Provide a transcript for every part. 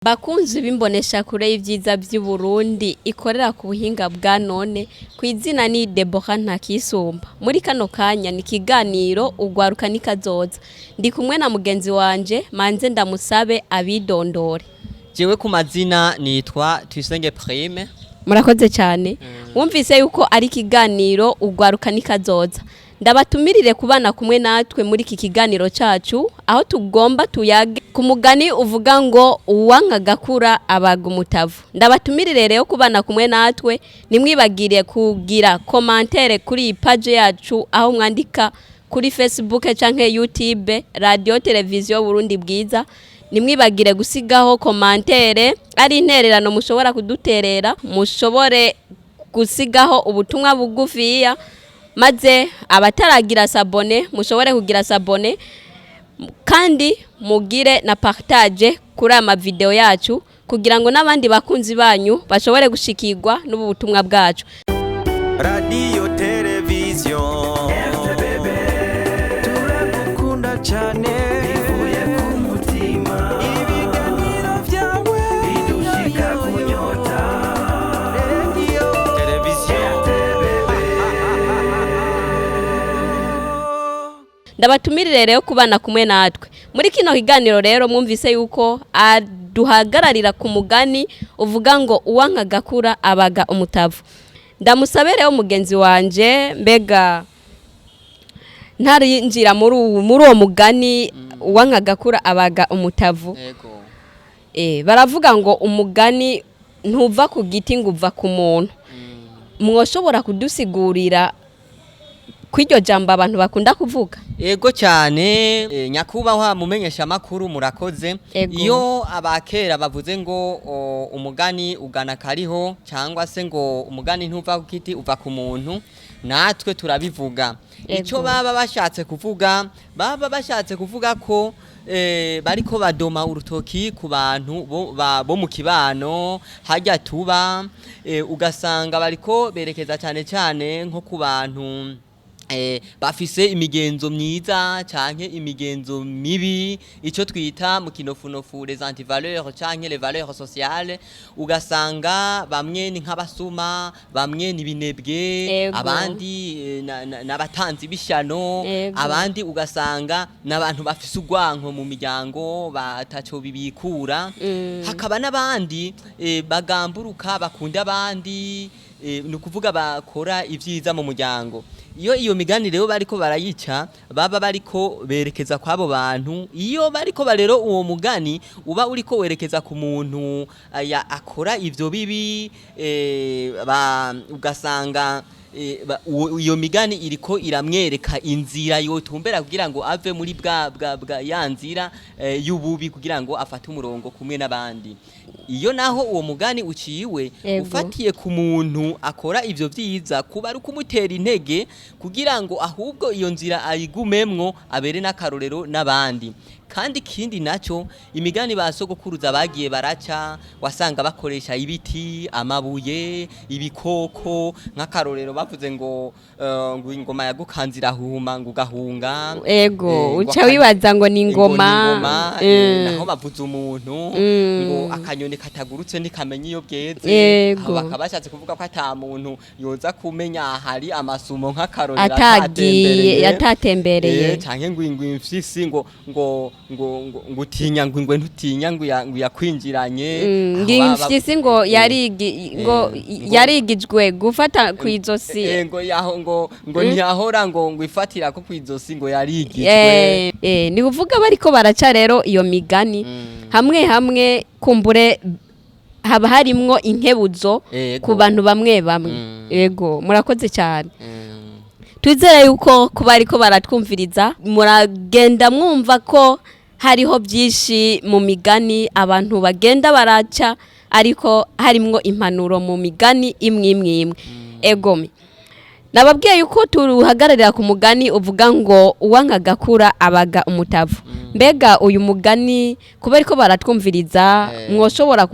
Bakunzi bimbonesha kure y'ivyiza vy'Uburundi ikorera ku buhinga bwa none kw'izina ni Deborah Ntakisumba. Muri kano kanya ni kiganiro ugwaruka nikazoza. Ndi kumwe na mugenzi wanje manze ndamusabe abidondore. Jewe ku mazina nitwa Tuyisenge Prime. Murakoze cyane. Wumvise yuko ari kiganiro ugwaruka nikazoza. Ndabatumirire kubana kumwe natwe muri iki kiganiro cacu aho tugomba tuyage ku mugani uvuga ngo uwanka gakura abaga umutavu. Ndabatumirire rero kubana kumwe natwe nimwibagire kugira commentaire kuri page yacu aho mwandika kuri Facebook canke YouTube Radio Television Burundi Bwiza. Nimwibagire gusigaho commentaire ari intererano mushobora kuduterera mushobore gusigaho ubutumwa bugufiya maze abataragira sabone mushobore kugira sabone kandi mugire na partage kuri ama video yacu kugira ngo nabandi bakunzi banyu bashobore gushikirwa n'ubu butumwa bwacu. Radio Television turagukunda cyane bivuye ku mutima ibiganiro byawe bidushika kunyota Radio Television Ndabatumirire rero kubana kumwe natwe. Muri kino kiganiro rero mwumvise yuko duhagararira ku mugani uvuga ngo uwanka gakura abaga umutavu. Ndamusabereho mugenzi wanje mbega ntarinjira muri uwo mugani uwanka gakura abaga umutavu. Baravuga ngo umugani ntuva ku giti ngo uva ku muntu. Mwoshobora kudusigurira kw'iryo jambo abantu bakunda kuvuga? Ego cyane nyakubahwa mumenyesha makuru murakoze. Iyo abakera bavuze ngo umugani ugana kariho cyangwa se ngo umugani ntuva ku giti uva ku muntu natwe turabivuga. Ico baba bashatse kuvuga ko bariko badoma urutoki ku bantu bo mu kibano hajya tuba ugasanga bariko berekeza cyane nko ku bantu bafise imigenzo myiza canke imigenzo mibi ico twita mu kinofunofu les antivaleurs canke les valeurs sociales ugasanga bamwe ni nk'abasuma bamwe ni binebwe abandi n'abatanzi bishano abandi ugasanga n'abantu bafise ugwanko mu miryango bataco bibikura hakaba n'abandi bagamburuka bakunda abandi nukuvuga bakora ivyiza mu muryango. Iyo migani rero bariko barayica baba bariko berekeza kwabo bantu. Iyo bariko barero uwo mugani uba uriko werekeza ku muntu akora ivyo bibi ugasanga iyo migani iriko iramwereka inzira yotumbera kugira ngo ave muri bwa yanzira y'ububi kugira ngo afate umurongo kumwe n'abandi. Iyo naho uwo mugani uciwe ufatiye ku muntu akora ivyo vyiza kuba ari kumutera intege kugira ngo ahubwo iyo nzira ayigumemwo abere n'akarorero n'abandi. Kandi kindi naco imigani basogokuruza bagiye baraca wasanga bakoresha ibiti amabuye ibikoko nk'akarorero bavuze ngo ingoma yagukanzira huma ngo gahunga uca wibaza ngo ni ingoma naho bavuze umuntu ngo akanyoni katagurutse ntikamenya iyo bweze aho bakabashatse kuvuga ko ata muntu yoza kumenya hari amasumo nk'akarorero atatembereye canke ngo imfyisi ngo utinya ngo ingwe ntutinya ngo yakwinjiranye ngimfyisi ngo yarigijwe gufata kwizosi ngo yaho ngo ntiyahora ngo ifatira ko kwizosi ngo yarigijwe ni kuvuga bariko baraca rero iyo migani hamwe kumbure haba harimwo inkebuzo ku bantu bamwe yego murakoze cyane. Twizere yuko kuba ariko baratwumviriza muragenda mwumva ko hariho byinshi mu migani abantu bagenda baraca ariko harimwo impanuro mu migani imwe. Egome nababwiye yuko turuhagararira ku mugani uvuga ngo uwanka gakura abaga umutavu. Mbega uyu mugani kuba ariko baratwumviriza mwoshobora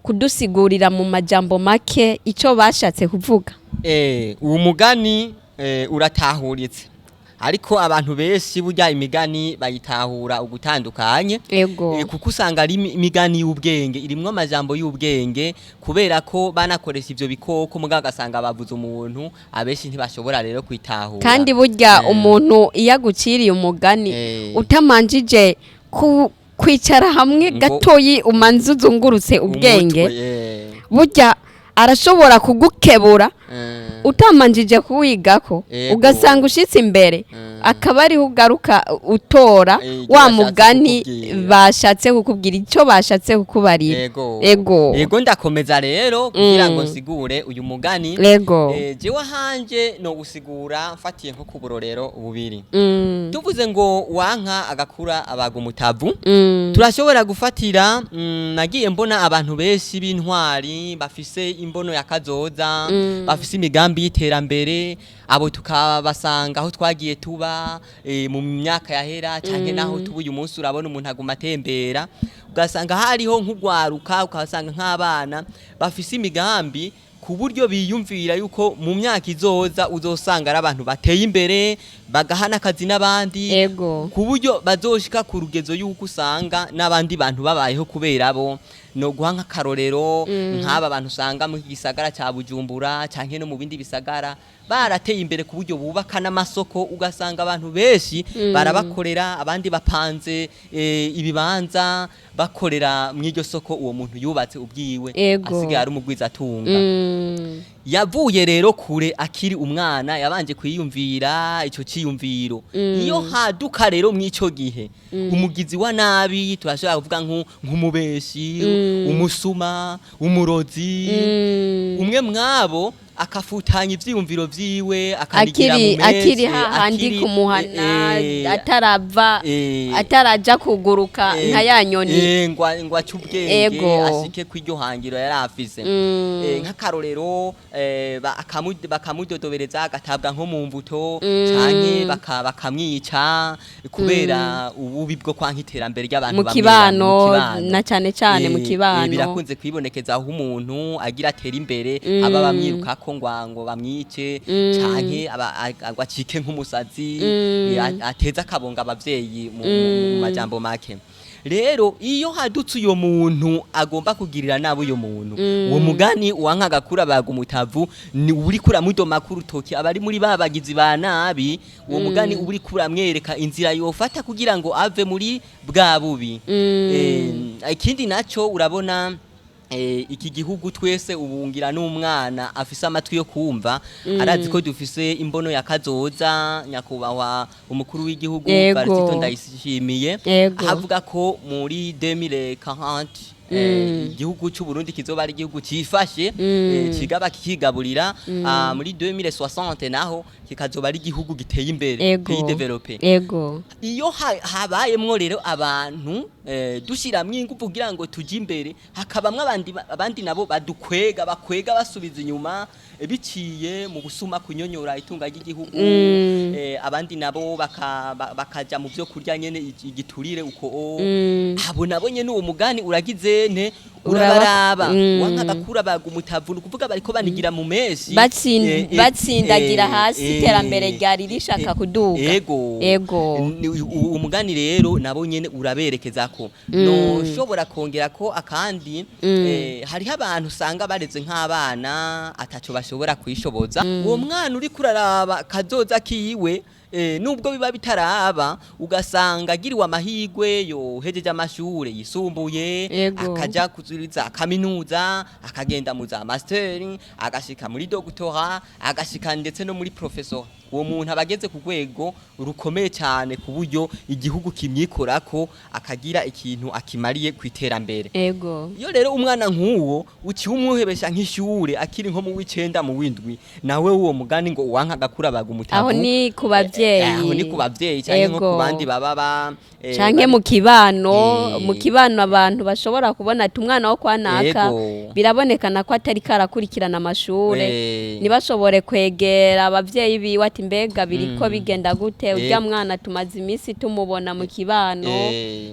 kudusigurira mu majambo make ico bashatse kuvuga? Uwo mugani uratahuritse ariko abantu benshi burya imigani bayitahura ugutandukanye Ego. kuko usanga ari imigani y'ubwenge irimwo amajambo y'ubwenge kubera ko banakoresha ivyo bikoko mugabo gasanga bavuze umuntu abenshi ntibashobora rero kwitahura kandi burya umuntu iyo aguciriye umugani utamanjije kwicara hamwe gatoyi umanze uzungurutse ubwenge burya arashobora kugukebura utamanjije kuwigako ugasanga ushitse imbere akaba ariho ugaruka utora wa mugani bashatse kukubwira icyo bashatse kukubarira. Ego ndakomeza rero kugira ngo nsigure uyu mugani jewe hanje no gusigura mfatiye nko ku burorero bubiri tuvuze ngo wanka agakura abaga umutavu turashobora gufatira nagiye mbona abantu benshi b'intwari bafise imbono ya kazoza bafise imigambi y'iterambere abo tukabasanga aho twagiye tuba mu myaka yahera canke naho tuba uyu munsi urabona umuntu aguma atembera ugasanga hariho nk'ugwaruka ukasanga nk'abana bafise imigambi ku buryo biyumvira yuko mu myaka izoza uzosanga ari abantu bateye imbere bagahana akazi n'abandi ku buryo bazoshika ku rugezo yuko usanga n'abandi bantu babayeho kubera bo no guha nk'akarorero nk'aba bantu usanga mu gisagara cya Bujumbura canke no mu bindi bisagara barateye imbere ku buryo bubaka n'amasoko ugasanga abantu benshi barabakorera abandi bapanze ibibanza bakorera mu iryo soko uwo muntu yubatse ubwiwe asigaye ari umugwiza atunga yavuye rero kure akiri umwana yabanje kwiyumvira ico ciyumviro iyo haduka rero mw'ico gihe umugizi wa nabi turashobora kuvuga nk'umubeshi umusuma umurozi umwe mwabo akafutanya ivyiyumviro vyiwe akanigira mu mezi akiri hahandi kumuhana ataraja kuguruka nka yanyoni ngwa cy'ubwenge ashike kw'iryo hangiro yari afise nk'akarorero bakamudodobereza agatabwa nko mu mbuto canke bakamwica kubera ububi bwo kwanka iterambere ry'abantu mu kibano na cane mu kibano birakunze kwibonekeza aho umuntu agira atera imbere aba bamwiruka ko ngwango bamwice canke agacike nk'umusazi ateza akabonga abavyeyi mu majambo make rero iyo hadutse uyo muntu agomba kugirira nabo uyo muntu uwo mugani wanka gakura baga umutavu ni uri kura mudoma ku rutoki abari muri babagizi ba nabi uwo mugani uri kura mwereka inzira yofata kugira ngo ave muri bwa bubi ikindi naco urabona iki gihugu twese ubungira n'umwana afise amatwi yo kumva arazi ko dufise imbono ya kazoza nyakubahwa umukuru w'igihugu Varisito Ndayishimiye avuga ko muri 2040 igihugu cy'u Burundi kizoba ari igihugu cifashe kigaba kigaburira muri 2060 naho kikazoba ari igihugu giteye imbere pays développé iyo habayemwo rero abantu dushiramwe ingufu kugira ngo tuje imbere hakabamwe abandi nabo bakwega basubiza inyuma biciye mu gusuma kunyonyora itunga ry'igihugu abandi nabo bakaja mu byo kurya nyene igiturire uko abo nabo nyene uwo mugani uragize urabaraba wanka gakura baga umutavu kuvuga bariko banigira mu mesi batsindagira hasi iterambere ryari rishaka kuduga umugani rero nabo nyene uraberekeza ko no shobora kongera ko akandi hariho abantu usanga bareze nk'abana ataco bashobora kwishoboza uwo mwana uri kuraraba kazoza kiwe nubwo biba bitaraba ugasanga agiriwe amahigwe yo hejeje amashure yisumbuye akaja kuzuriza kaminuza akagenda mu za master agashika muri doctorat agashika ndetse no muri professor uwo muntu abageze ku rwego rukomeye cyane ku buryo igihugu kimyikorako akagira ikintu akimariye kwiterambere iyo rero umwana nk'uwo uci umwuhebesha nk'ishure akiri nko mu w'icenda mu windwi nawe uwo mugani ngo wanka gakura baga umutavu aho ni kubavyeyi cyane nko kubandi baba canke mu kibano abantu bashobora kubona ati umwana wo kwanaka birabonekana ko atari karakurikirana amashure nibashobore kwegera abavyeyi biwe ati mbega biriko bigenda gute urya mwana tumaze iminsi tumubona mu kibano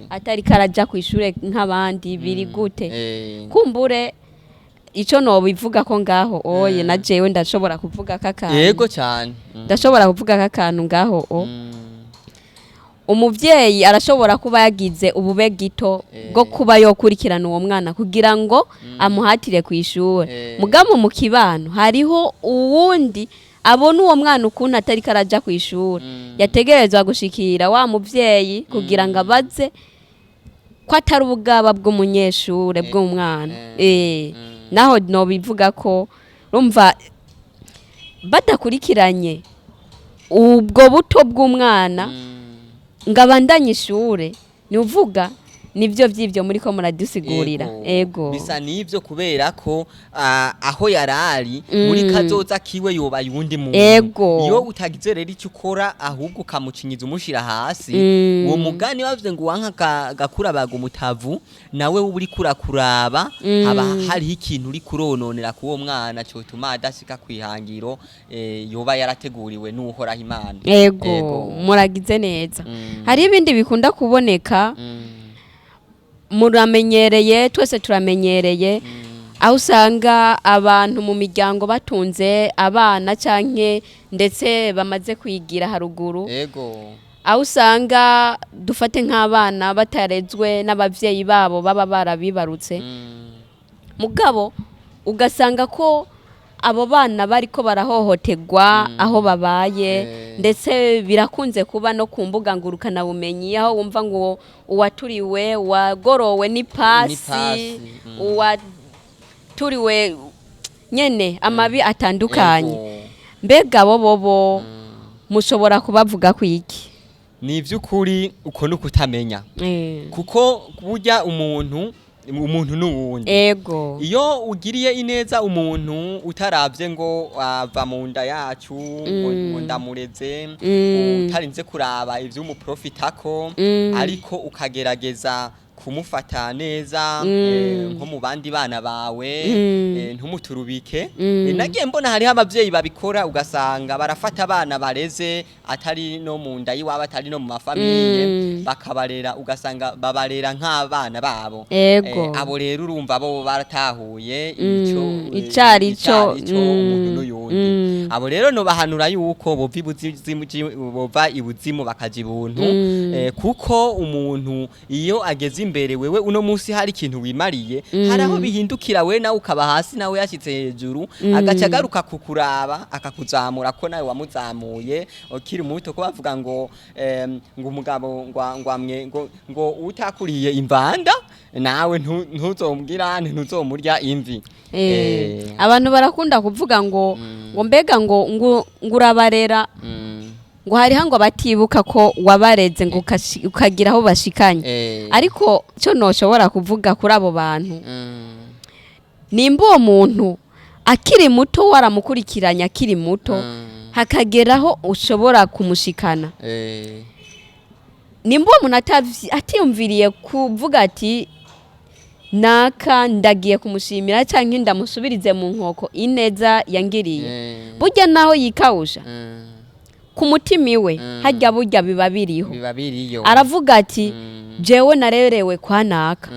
atari karaja ku ishure nk'abandi biri gute kumbure ico nobivuga ko ngaho oye na jewe ndashobora kuvuga kakantu yego cyane ndashobora kuvuga kakantu ngaho umuvyeyi arashobora kuba yagize ubube gito bwo kuba yokurikirana uwo mwana kugira ngo amuhatire kw'ishure mugabo mu kibano hariho uwundi abona uwo mwana ukuntu atari karaja kw'ishure yategerezwa gushikira wa muvyeyi kugira ngo abaze ko atari ubugaba bw'umunyeshure bw'umwana naho no bivuga ko rumva badakurikiranye ubwo buto bw'umwana ngabandanye ishure ni uvuga nivyo vy'ivyo muri ko muradusigurira ego bisa nivyo kubera ko aho yarari muri kazoza kiwe yoba yundi muntu iyo utagize rero icyo ukora ahubwo kamucinyiza umushira hasi uwo mugani bavuze ngo wanka gakura baga umutavu nawe uri kurakuraba haba hari ikintu uri kurononera kuwo mwana cyo tuma adashika kwihangiro yoba yarateguriwe n'uhoraho Imana ego muragize neza hari ibindi bikunda kuboneka muramenyereye twese turamenyereye aho usanga abantu mu miryango batunze abana canke ndetse bamaze kwigira haruguru aho usanga dufate nk'abana batarezwe n'abavyeyi babo baba barabibarutse mugabo ugasanga ko abo bana bariko barahohoterwa aho babaye ndetse birakunze kuba no ku mbuga ngurukana bumenyi aho wumva ngo uwaturiwe wagorowe n'ipasi uwaturiwe nyene amabi atandukanye mbega bobo mushobora kubavuga kwiki ni ivy'ukuri uko nukutamenya kuko burya umuntu n'uwundi ego iyo ugiriye ineza umuntu utaravye ngo ava mu nda yacu ngo ndamureze utarinze kuraba ivy'umuprofitako ariko ukagerageza kumufata neza nko mu bandi bana bawe ntumuturubike nagiye mbona hariho abavyeyi babikora ugasanga barafata abana bareze atari no mu nda yiwabo atari no mu mafamiye bakabarera ugasanga babarera nk'abana babo abo rero urumva bo baratahuye icarico umuntu n'uyundi abo rero no bahanura yuko bova ibuzimu bakaja ibuntu kuko umuntu iyo ageze imbere wewe uno munsi hari ikintu wimariye haraho bihindukira we nawe ukaba hasi nawe yashitse hejuru agaca garuka kukuraba akakuzamura ko nawe wamuzamuye ukiri muto ko bavuga ngo umugabo ngo utakuriye imvanda nawe ntuzombwira ntuzomurya imvi abantu barakunda kuvuga ngo mbega ngo urabarera ngo hariho ngo batibuka ko wabareze ngo ukagira aho bashikanye ariko cyo noshobora kuvuga kuri abo bantu nimba uwo muntu akiri muto waramukurikiranya akiri muto hakageraho ushobora kumushikana nimba uwo muntu atiyumviriye kuvuga ati naka ndagiye kumushimira cyangwa ndamusubirize mu nkoko ineza yangiriye burya naho yikawusha ku mutima iwe hajya burya biba biriho aravuga ati jewe narerewe kwa naka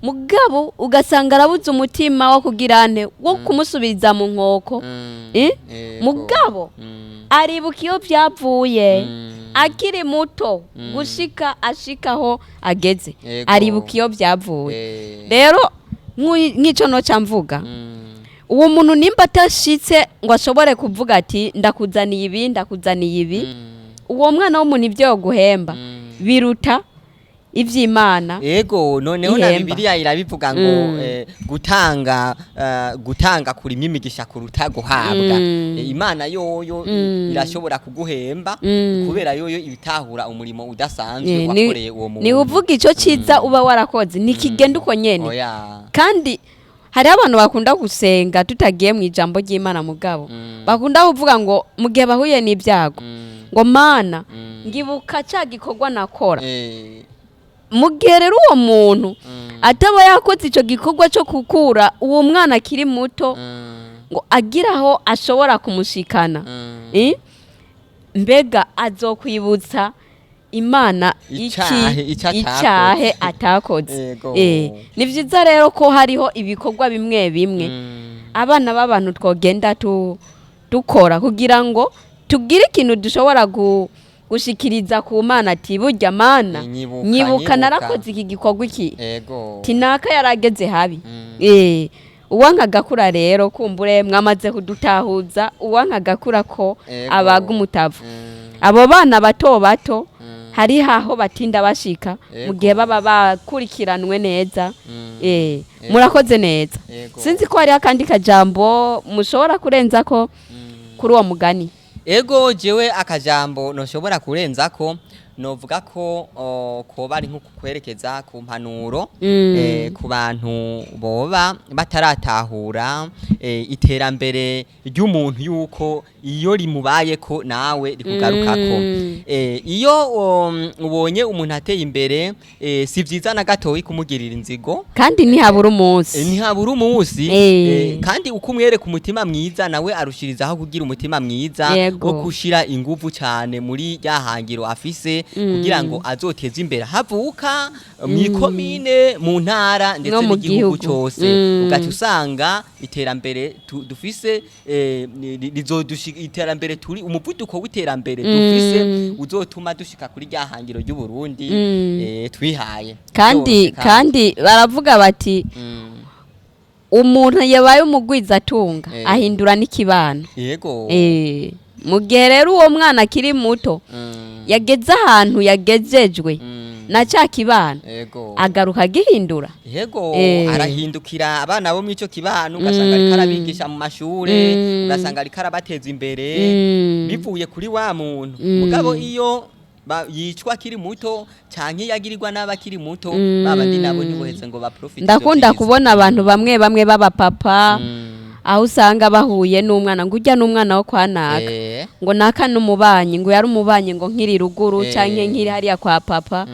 mugabo ugasanga arabuze umutima wo kugirane wo kumusubiriza mu nkoko mugabo aribuka iyo byavuye akiri muto gushika ashikaho ageze aribuka iyo byavuye rero nk'ico noca mvuga uwo muntu nimba atashitse ngo ashobore kuvuga ati ndakuzaniye ibi uwo mwana w'umuntu ibyo yoguhemba biruta ivy'Imana ego noneho na Bibiliya irabivuga ngo gutanga kuri imigisha kuruta guhabwa Imana yoyo irashobora kuguhemba kubera yoyo ibitahura umurimo udasanzwe wakoreye uwo muntu ni uvuga ico ciza uba warakoze nikigenda uko nyene kandi hari abantu bakunda gusenga tutagiye mu ijambo ry'Imana mugabo bakunda kuvuga ngo mu gihe bahuye n'ibyago ngo mana ngibuka cya gikorwa nakora mu gihe rero uwo muntu ataba yakoze icyo gikorwa cyo gukura uwo mwana akiri muto ngo agiraho ashobora kumushikana mbega azokwibutsa imana icyahe atakoze. Yego. Ni vyiza rero ko hariho ibikorwa bimwe bimwe abana b'abantu twogenda dukora kugira ngo tugire ikintu dushobora gushikiriza ku mana ati burya mana nyibuka narakoze iki gikorwa iki tinaka yarageze habi. Uwankagakura rero kumbure mwamaze kudutahuza uwankagakura ko abaga umutavu. Abo bana bato bato hari haho batinda bashika mu gihe baba bakurikiranwe neza. Murakoze neza. Sinzi ko hari akandi kajambo mushobora kurenza ko kuri uwo mugani. Ego jewe akajambo noshobora kurenza ko novuga ko koba ari nko kwerekeza ku mpanuro ku bantu boba bataratahura iterambere ry'umuntu yuko iyo rimubaye ko nawe rikugarukako. Iyo ubonye umuntu ateye imbere si vyiza na gatoyi kumugirira inzigo kandi ntihabura umunsi kandi uko umwereka umutima mwiza nawe arushirizaho kugira umutima mwiza wo gushira inguvu cyane muri ryahangiro afise kugira ngo azoteze imbere havuka mwikomine mu ntara ndetse n'igihugu cyose. Ugaca usanga iterambere dufise iterambere turi umuvuduko w'iterambere dufise uzotuma dushika kuri ryahangiro ry'u Burundi twihaye. Kandi baravuga bati umuntu yabaye umugwiza atunga ahindura n'ikibano. Yego. Mu gihe rero uwo mwana akiri muto yageze ahantu yagejejwe na cya kibano agaruka gihindura. Yego. Arahindukira abana bo mwico kibano ugasanga ari karabigisha mu mashure ugasanga ari karabateza imbere bivuye kuri wa muntu. Mugabo iyo yicwa kiri muto canke yagirirwa n'abakiri muto babandi nabo ntiboheze ngo baprofite. Ndakunda kubona abantu bamwe baba papa aho usanga bahuye n'umwana ngo ujya n'umwana wo kwa naka ngo naka n'umubanyi ngo yari umubanyi ngo nkiri ruguru canke nkiri hariya kwa papa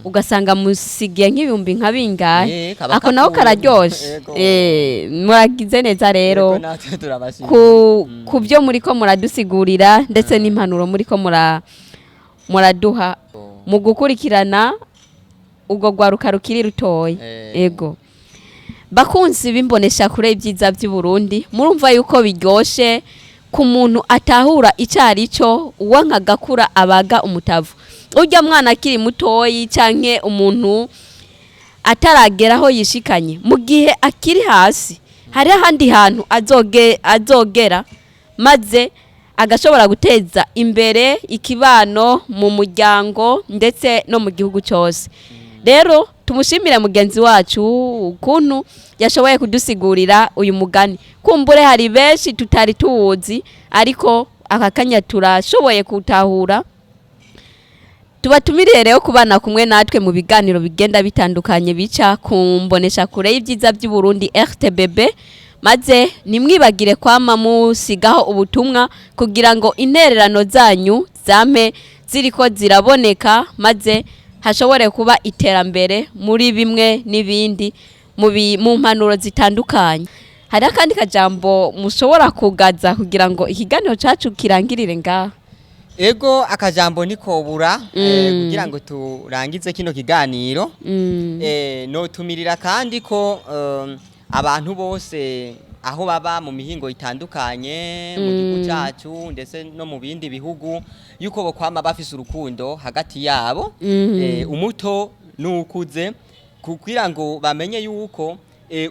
ugasanga musigiye nk'ibihumbi nka bingahe ako naho kararyoshe. Muragize neza rero ku byo muriko muradusigurira ndetse n'impanuro muriko muraduha mu gukurikirana ubwo gwaruka rukiri rutoya. Ego bakunzi bimbonesha kure ibyiza by'u Burundi murumva yuko biryoshe ku muntu atahura icari cyo uwankagakura abaga umutavu. Urya mwana akiri mutoyi canke umuntu atarageraho yishikanye mu gihe akiri hasi hari ahandi hantu azogera maze agashobora guteza imbere ikibano mu muryango ndetse no mu gihugu cyose. Rero tumushimire mugenzi wacu ukuntu yashoboye kudusigurira uyu mugani. Kumbure hari benshi tutari tuwuzi ariko akakanya turashoboye kutahura. Tubatumiriye rero kubana kumwe natwe mu biganiro bigenda bitandukanye bica kumbonesha kure y'ibyiza by'u Burundi RTBB. Maze nimwibagire kwama musigaho ubutumwa kugira ngo intererano zanyu zame ziriko ziraboneka maze hashobore kuba iterambere muri bimwe n'ibindi mu mpanuro zitandukanye. Hari akandi kajambo mushobora kugaza kugira ngo ikiganiro cacu kirangirire ngaha. Ego akajambo nikobura kugira ngo turangize kino kiganiro. No tumirira kandi ko abantu bose aho baba mu mihingo itandukanye mu gihugu cyacu ndetse no mu bindi bihugu yuko bokwama bafise urukundo hagati yabo umuto n'ukuze kugira ngo bamenye yuko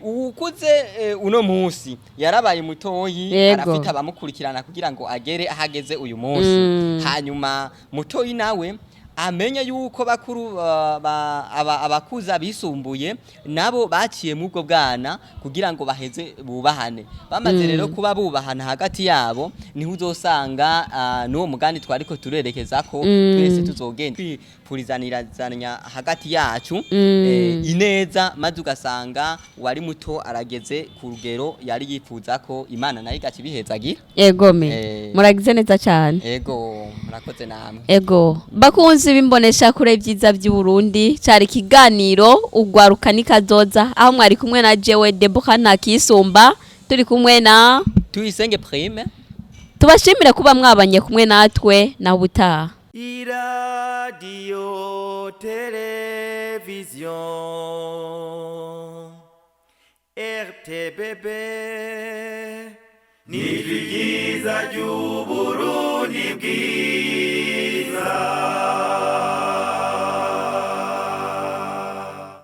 ukuze uno munsi yarabaye mutoyi arafite abamukurikirana kugira ngo agere ahageze uyu munsi. Hanyuma mutoyi nawe amenye yuko bakuru abakuza bisumbuye nabo baciye mu bwo bwana kugira ngo baheze bubahane. Bamaze rero kuba bubahana hagati yabo niho uzosanga n'uwo mugani twariko turerekeza ko twese tuzogenda twipurizanirazanya hagati yacu ineza maze ugasanga wari muto arageze ku rugero yari yifuza ko Imana nayo igacibihezagira. Ego muragize neza cyane. Ego murakoze namwe. Ego bakunzi bimbonesha kure ibyiza by'u Burundi cyari kiganiro ugwaruka nikazoza aho mwari kumwe na jewe Deborah Nakisumba turi kumwe na Tuyisenge Prime. Tubashimire kuba mwabanye kumwe natwe na ubutaha. Radio Television RTBB Nijwi ryiza ry'Uburundi bwiza